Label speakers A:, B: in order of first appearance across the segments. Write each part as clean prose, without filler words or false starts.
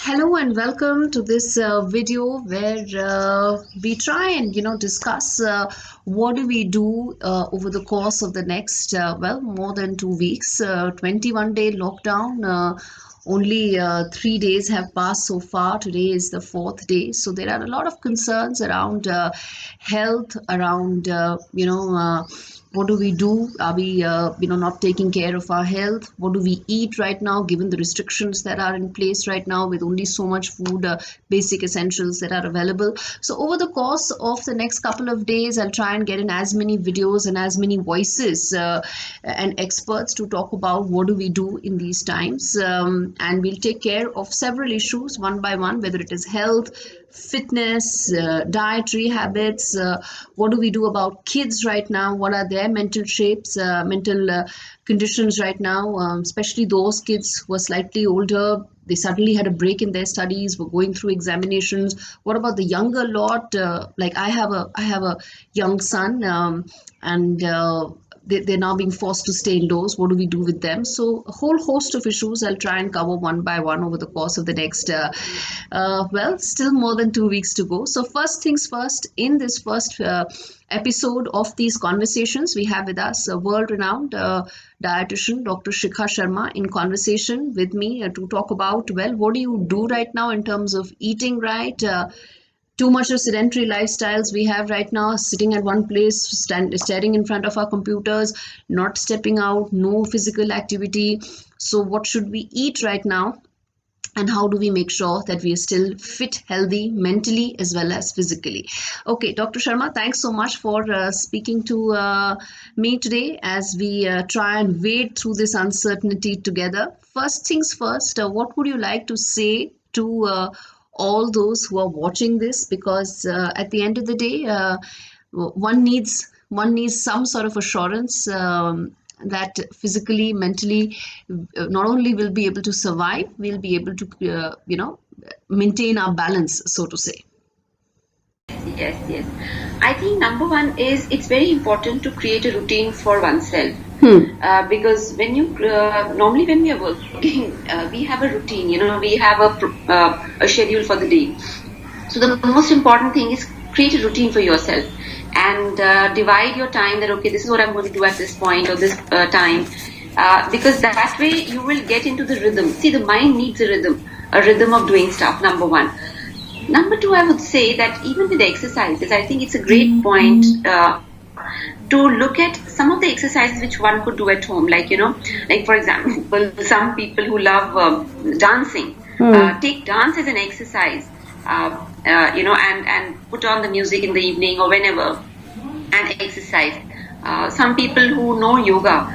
A: Hello and welcome to this video where we try and discuss what do we do over the course of the next more than 2 weeks. 21-day lockdown. Only 3 days have passed so far. Today is the fourth day, so there are a lot of concerns around health, around what do we do? Are we not taking care of our health? What do we eat right now, given the restrictions that are in place right now, with only so much food, basic essentials that are available? So over the course of the next couple of days, I'll try and get in as many videos and as many voices and experts to talk about what do we do in these times, and we'll take care of several issues one by one, whether it is health, fitness, dietary habits. What do we do about kids right now? What are their mental shapes, mental conditions right now, especially those kids who are slightly older? They suddenly had a break in their studies, were going through examinations. What about the younger lot? Like I have a young son, and they're now being forced to stay indoors. What do we do with them? So a whole host of issues I'll try and cover one by one over the course of the next still more than 2 weeks to go. So first things first, in this first episode of these conversations, we have with us a world-renowned dietitian, Dr. Shikha Sharma, in conversation with me to talk about, well, what do you do right now in terms of eating right? Too much of sedentary lifestyles we have right now, sitting at one place, staring in front of our computers, not stepping out, no physical activity. So what should we eat right now? And how do we make sure that we are still fit, healthy, mentally as well as physically? Okay, Dr. Sharma, thanks so much for speaking to me today as we try and wade through this uncertainty together. First things first, what would you like to say to all those who are watching this? Because at the end of the day, one needs some sort of assurance that physically, mentally, not only will be able to survive, we'll be able to maintain our balance, so to say.
B: Yes. I think number one is it's very important to create a routine for oneself. Because when you normally when we are working, we have a routine. We have a schedule for the day. So the most important thing is create a routine for yourself and divide your time. That okay, this is what I'm going to do at this point or this time, because that way you will get into the rhythm. See, the mind needs a rhythm of doing stuff. Number one. Number two, I would say that even with exercises, I think it's a great point to look at some of the exercises which one could do at home. Like for example, some people who love dancing, take dance as an exercise, and put on the music in the evening or whenever and exercise. Some people who know yoga,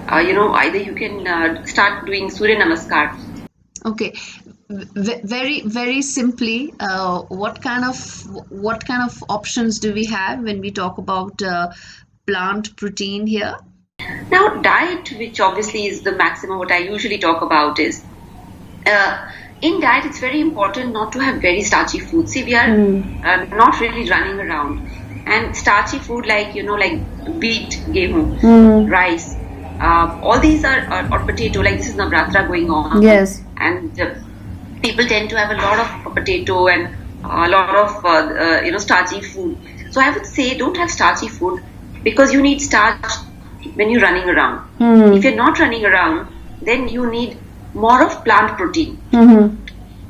B: either you can start doing Surya Namaskar.
A: Okay. Very, very simply, what kind of options do we have when we talk about plant protein here?
B: Now, diet, which obviously is the maximum, what I usually talk about is, in diet, it's very important not to have very starchy food. See, we are not really running around. And starchy food like wheat, gehu, rice, all these are or potato, like this is Navratra going on.
A: Yes.
B: And people tend to have a lot of potato and a lot of starchy food. So I would say don't have starchy food because you need starch when you're running around. If you're not running around, then you need more of plant protein.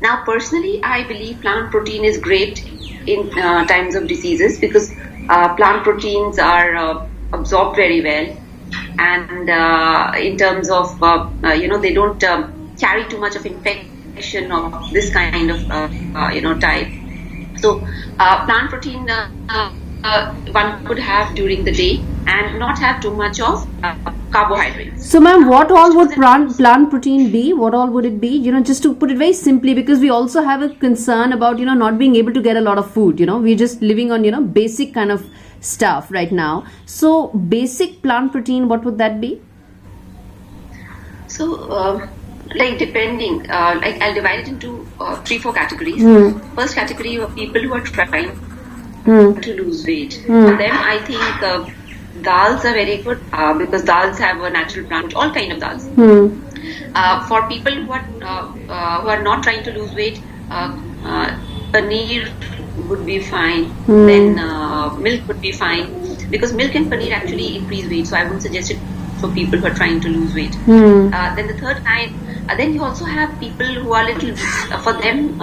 B: Now, personally, I believe plant protein is great in times of diseases because plant proteins are absorbed very well, and in terms of they don't carry too much of infection of this kind of type. So plant protein one could have during the day and not have too much of carbohydrates.
A: So ma'am, what all would plant protein be? What all would it be? Just to put it very simply, because we also have a concern about not being able to get a lot of food. We're just living on basic kind of stuff right now. So basic plant protein, what would that be?
B: So depending, I'll divide it into 3-4 categories. First category of people who are trying to lose weight. For them, I think dals are very good because dals have a natural plant, all kind of dals. For people who are not trying to lose weight, paneer would be fine. Then milk would be fine, because milk and paneer actually increase weight. So I wouldn't suggest it for people who are trying to lose weight. Then the third kind, then you also have people who are little, for them,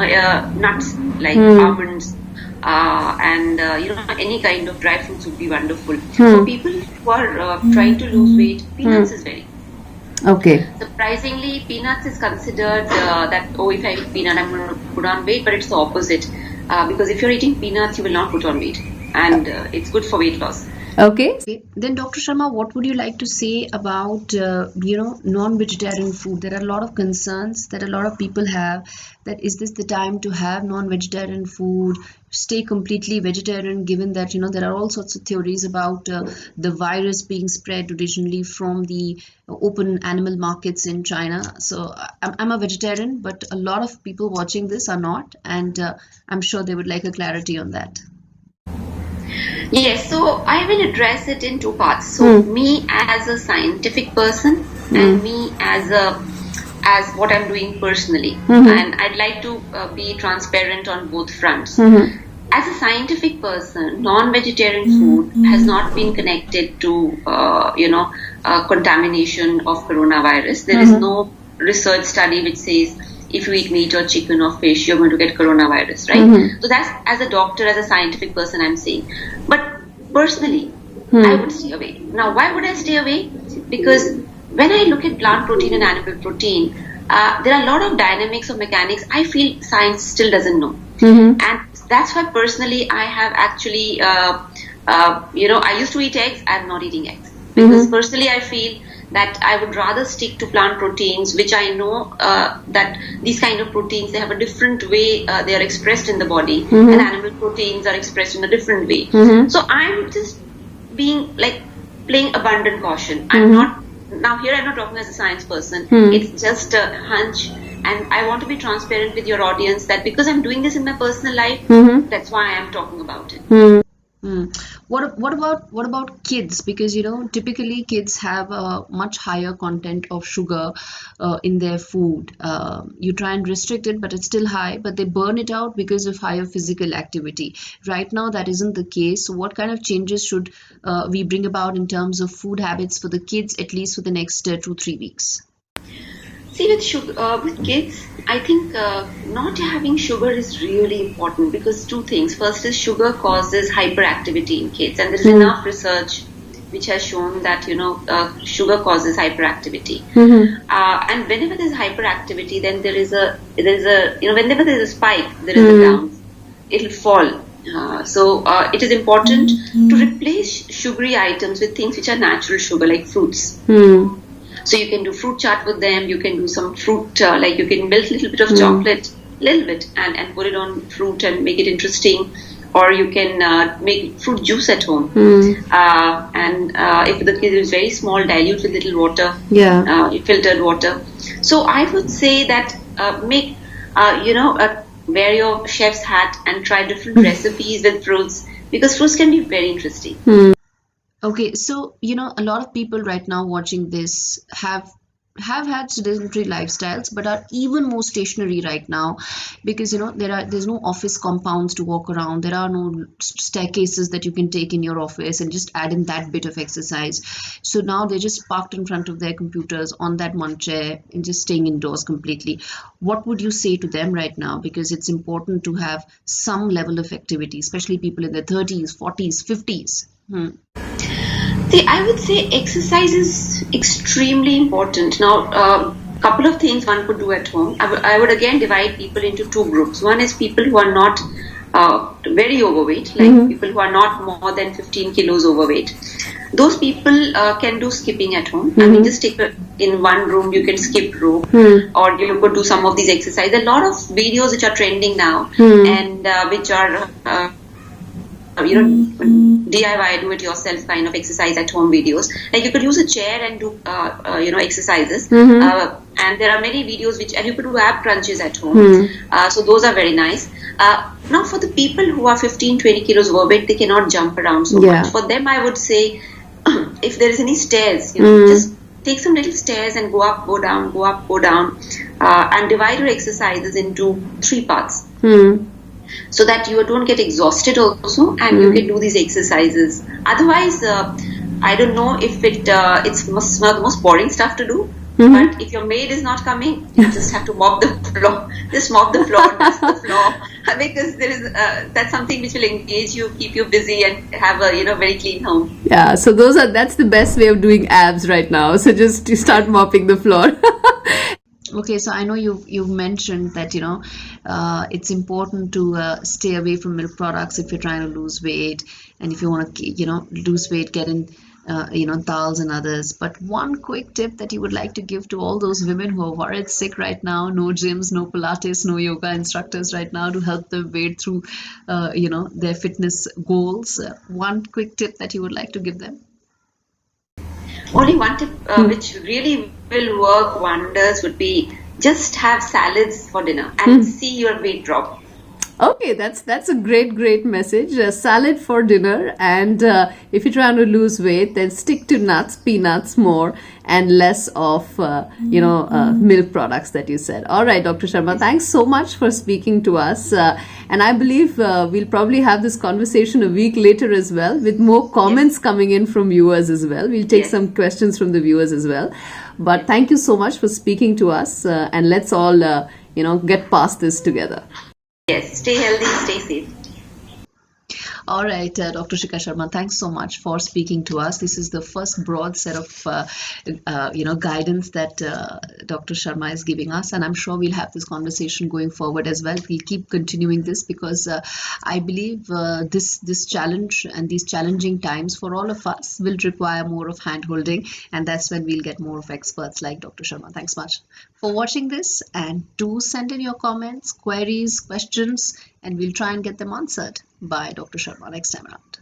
B: nuts like almonds and any kind of dry fruits would be wonderful. For people who are trying to lose weight, peanuts is very
A: Okay.
B: surprisingly. Peanuts is considered that, oh, if I eat peanut, I'm going to put on weight, but it's the opposite. Because if you're eating peanuts, you will not put on weight, and it's good for weight loss.
A: Okay. Then, Dr. Sharma, what would you like to say about non-vegetarian food? There are a lot of concerns that a lot of people have. That is this the time to have non-vegetarian food? Stay completely vegetarian, given that there are all sorts of theories about the virus being spread originally from the open animal markets in China. So I'm a vegetarian, but a lot of people watching this are not, and I'm sure they would like a clarity on that.
B: Yes, so I will address it in two parts. So me as a scientific person and me as what I'm doing personally, and I'd like to be transparent on both fronts. As a scientific person, non-vegetarian food has not been connected to contamination of coronavirus. There is no research study which says if you eat meat or chicken or fish, you're going to get coronavirus, right? So that's, as a doctor, as a scientific person, I'm saying. But personally, I would stay away. Now, why would I stay away? Because when I look at plant protein and animal protein, there are a lot of dynamics or mechanics I feel science still doesn't know. And that's why personally I have actually, I used to eat eggs, I'm not eating eggs. Because personally I feel that I would rather stick to plant proteins, which I know that these kind of proteins, they have a different way they are expressed in the body, and animal proteins are expressed in a different way. So I'm just being like playing abundant caution. I'm not, now here I'm not talking as a science person, it's just a hunch, and I want to be transparent with your audience that because I'm doing this in my personal life, that's why I'm talking about it.
A: What about kids? Because typically kids have a much higher content of sugar in their food. You try and restrict it, but it's still high. But they burn it out because of higher physical activity. Right now, that isn't the case. So, what kind of changes should we bring about in terms of food habits for the kids, at least for the next 2-3 weeks?
B: See, with sugar, with kids, I think not having sugar is really important because two things. First is sugar causes hyperactivity in kids, and there is enough research which has shown that sugar causes hyperactivity. And whenever there is hyperactivity, then there is a whenever there is a spike, there is a down. It will fall. So it is important to replace sugary items with things which are natural sugar, like fruits. So you can do fruit chaat with them. You can do some fruit, like you can melt a little bit of chocolate, little bit, and put it on fruit and make it interesting. Or you can make fruit juice at home. And if the kid is very small, dilute with little water, filtered water. So I would say that make, wear your chef's hat and try different recipes with fruits, because fruits can be very interesting.
A: Okay, so a lot of people right now watching this have had sedentary lifestyles, but are even more stationary right now because there's no office compounds to walk around. There are no staircases that you can take in your office and just add in that bit of exercise. So now they're just parked in front of their computers on that one chair and just staying indoors completely. What would you say to them right now? Because it's important to have some level of activity, especially people in their 30s, 40s, 50s.
B: See, I would say exercise is extremely important. Now, couple of things one could do at home. I would again divide people into two groups. One is people who are not very overweight, like people who are not more than 15 kilos overweight. Those people can do skipping at home. I mean, just take in one room, you can skip rope, or you could do some of these exercises. A lot of videos which are trending now and which are DIY, do it yourself kind of exercise at home videos. Like you could use a chair and do exercises, and there are many videos and you could do ab crunches at home. So those are very nice. Now for the people who are 15-20 kilos overweight, they cannot jump around so much. For them, I would say if there is any stairs, just take some little stairs and go up, go down, go up, go down, and divide your exercises into 3 parts. So that you don't get exhausted also, and you can do these exercises. Otherwise, I don't know if it's the most boring stuff to do. But if your maid is not coming, you just have to mop the floor. Just mop the floor, dust the floor, because there is that's something which will engage you, keep you busy, and have a very clean home.
A: Yeah, so that's the best way of doing abs right now. So just to start mopping the floor. Okay, so I know you've mentioned that it's important to stay away from milk products if you're trying to lose weight, and if you want to lose weight, get in dals and others. But one quick tip that you would like to give to all those women who are worried sick right now, no gyms, no Pilates, no yoga instructors right now to help them wade through their fitness goals. One quick tip that you would like to give them.
B: Only one tip which really will work wonders would be just have salads for dinner and see your weight drop.
A: Okay, that's a great message. Salad for dinner, and if you're trying to lose weight, then stick to nuts, peanuts more, and less of milk products that you said. All right, Dr. Sharma, thanks so much for speaking to us, and I believe we'll probably have this conversation a week later as well, with more comments coming in from viewers as well. We'll take some questions from the viewers as well. But thank you so much for speaking to us, and let's all get past this together.
B: Yes, stay healthy, stay safe.
A: All right, Dr. Shikha Sharma, thanks so much for speaking to us. This is the first broad set of, guidance that Dr. Sharma is giving us, and I'm sure we'll have this conversation going forward as well. We'll keep continuing this because I believe this challenge and these challenging times for all of us will require more of hand-holding, and that's when we'll get more of experts like Dr. Sharma. Thanks much for watching this, and do send in your comments, queries, questions, and we'll try and get them answered by Dr. Sharma next time around.